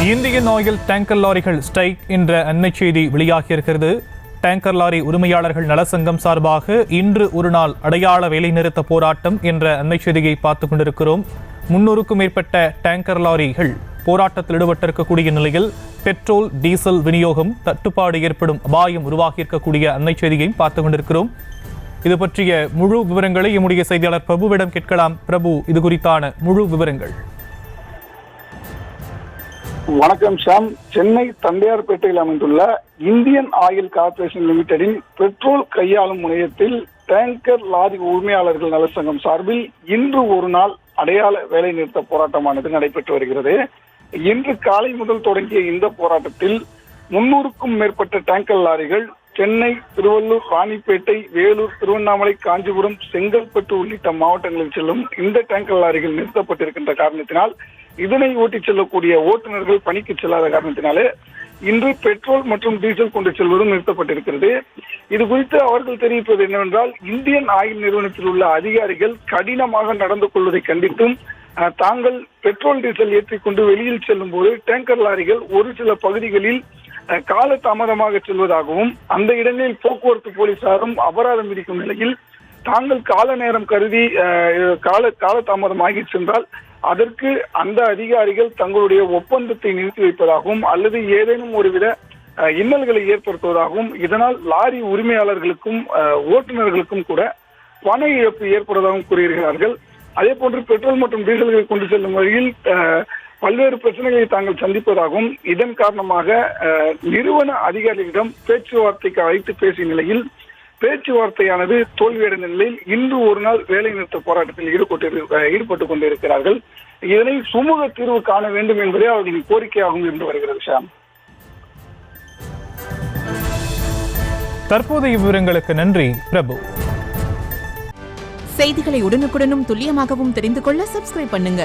Indian oil tanker லாரிகள் strike என்ற அண்மை செய்தி வெளியாகியிருக்கிறது. டேங்கர் லாரி உரிமையாளர்கள் நலசங்கம் சார்பாக இன்று ஒரு நாள் அடையாள வேலைநிறுத்த போராட்டம் என்ற அண்மை செய்தியை பார்த்துக் கொண்டிருக்கிறோம். 300க்கும் மேற்பட்ட டேங்கர் லாரிகள் போராட்டத்தில் ஈடுபட்டிருக்கக்கூடிய நிலையில் பெட்ரோல் டீசல் விநியோகம் தட்டுப்பாடு ஏற்படும் அபாயம் உருவாகியிருக்கக்கூடிய அண்மை செய்தியை பார்த்துக் கொண்டிருக்கிறோம். இது பற்றிய முழு விவரங்களை எம்முடைய செய்தியாளர் பிரபுவிடம் கேட்கலாம். பிரபு, இது குறித்தான முழு விவரங்கள். வணக்கம் ஷாம். சென்னை தண்டையார்பேட்டையில் அமைந்துள்ள இந்தியன் ஆயில் கார்ப்பரேஷன் லிமிடெடின் பெட்ரோல் கையாளும் முனையத்தில் டேங்கர் லாரி உரிமையாளர்கள் நலசங்கம் சார்பில் இன்று ஒரு நாள் அடையாள வேலை நிறுத்த போராட்டமானது நடைபெற்று வருகிறது. இன்று காலை முதல் தொடங்கிய இந்த போராட்டத்தில் 300க்கும் மேற்பட்ட டேங்கர் லாரிகள் சென்னை, திருவள்ளூர், ராணிப்பேட்டை, வேலூர், திருவண்ணாமலை, காஞ்சிபுரம், செங்கல்பட்டு உள்ளிட்ட மாவட்டங்களில் செல்லும் இந்த டேங்கர் லாரிகள் நிறுத்தப்பட்டிருக்கின்ற காரணத்தினால் இதனை ஓட்டிச் செல்லக்கூடிய ஓட்டுநர்கள் பணிக்கு செல்லாத காரணத்தினாலே இன்று பெட்ரோல் மற்றும் டீசல் கொண்டு செல்வதும் நிறுத்தப்பட்டிருக்கிறது. இது குறித்து அவர்கள் தெரிவிப்பது என்னவென்றால், இந்தியன் ஆயில் நிறுவனத்தில் உள்ள அதிகாரிகள் கடினமாக நடந்து கொள்வதை கண்டித்தும் தாங்கள் பெட்ரோல் டீசல் ஏற்றிக்கொண்டு வெளியில் செல்லும் போது டேங்கர் லாரிகள் ஒரு சில பகுதிகளில் கால தாமதமாக செல்வதாகவும் அந்த இடங்களில் போக்குவரத்து போலீசாரும் அபராதம் விதிக்கும் நிலையில் தாங்கள் கால நேரம் கருதி கால தாமதமாகி சென்றால் அதற்கு அந்த அதிகாரிகள் தங்களுடைய ஒப்பந்தத்தை நிறுத்தி வைப்பதாகவும் அல்லது ஏதேனும் ஒருவித இன்னல்களை ஏற்படுத்துவதாகவும் இதனால் லாரி உரிமையாளர்களுக்கும் ஓட்டுநர்களுக்கும் கூட பண இழப்பு ஏற்படுவதாகவும் கூறுகிறார்கள். அதே போன்று பெட்ரோல் மற்றும் டீசல்களை கொண்டு செல்லும் வகையில் பல்வேறு பிரச்சனைகளை தாங்கள் சந்திப்பதாகவும் இதன் காரணமாக நிறுவன அதிகாரிகளிடம் பேச்சுவார்த்தைக்கு அழைத்து பேசிய நிலையில் பேச்சுவார்த்தையானது தோல்வியடைந்த நிலையில் இன்று ஒரு நாள் வேலை நிறுத்த போராட்டத்தில் ஈடுபட்டுக் கொண்டிருக்கிறார்கள். இதனை சுமூக தீர்வு காண வேண்டும் என்பதே அவர்களின் கோரிக்கையாகவும் இருந்து வருகிறது. ஷாம், தற்போதைய விவரங்களுக்கு நன்றி பிரபு. செய்திகளை உடனுக்குடனும் துல்லியமாகவும் தெரிந்து கொள்ள சப்ஸ்கிரைப் பண்ணுங்க.